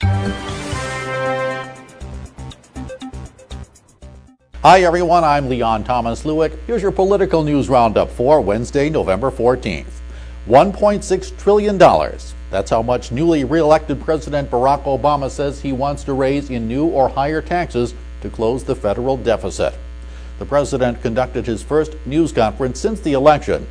Hi everyone, I'm Leon Thomas Lewick. Here's your political news roundup for Wednesday, November 14th. $1.6 trillion. That's how much newly re-elected President Barack Obama says he wants to raise in new or higher taxes to close the federal deficit. The president conducted his first news conference since the election.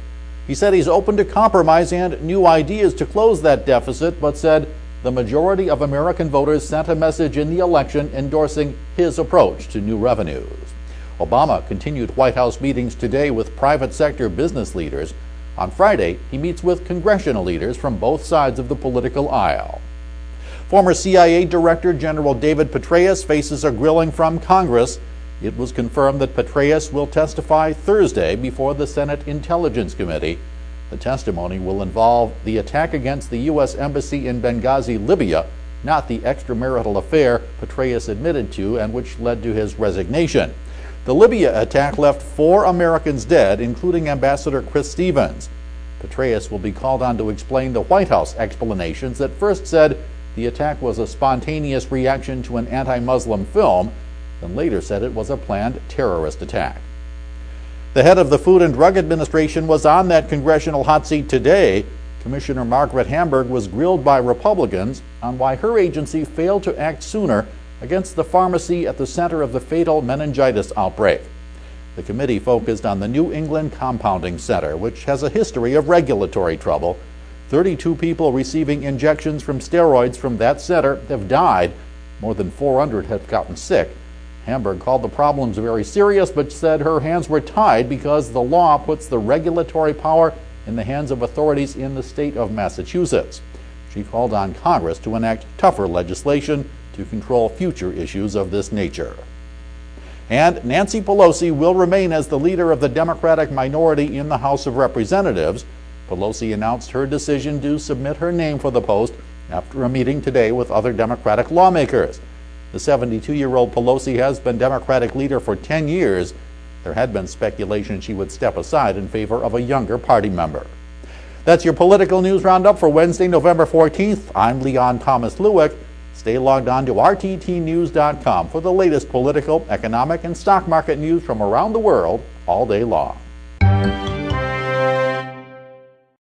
He said he's open to compromise and new ideas to close that deficit, but said the majority of American voters sent a message in the election endorsing his approach to new revenues. Obama continued White House meetings today with private sector business leaders. On Friday, he meets with congressional leaders from both sides of the political aisle. Former CIA Director General David Petraeus faces a grilling from Congress. It was confirmed that Petraeus will testify Thursday before the Senate Intelligence Committee. The testimony will involve the attack against the U.S. Embassy in Benghazi, Libya, not the extramarital affair Petraeus admitted to and which led to his resignation. The Libya attack left 4 Americans dead, including Ambassador Chris Stevens. Petraeus will be called on to explain the White House explanations that first said the attack was a spontaneous reaction to an anti-Muslim film, then later said it was a planned terrorist attack. The head of the Food and Drug Administration was on that congressional hot seat today. Commissioner Margaret Hamburg was grilled by Republicans on why her agency failed to act sooner against the pharmacy at the center of the fatal meningitis outbreak. The committee focused on the New England Compounding Center, which has a history of regulatory trouble. 32 people receiving injections from steroids from that center have died. More than 400 have gotten sick. Hamburg called the problems very serious, but said her hands were tied because the law puts the regulatory power in the hands of authorities in the state of Massachusetts. She called on Congress to enact tougher legislation to control future issues of this nature. And Nancy Pelosi will remain as the leader of the Democratic minority in the House of Representatives. Pelosi announced her decision to submit her name for the post after a meeting today with other Democratic lawmakers. The 72-year-old Pelosi has been Democratic leader for 10 years. There had been speculation she would step aside in favor of a younger party member. That's your political news roundup for Wednesday, November 14th. I'm Leon Thomas Lewick. Stay logged on to rttnews.com for the latest political, economic, and stock market news from around the world all day long.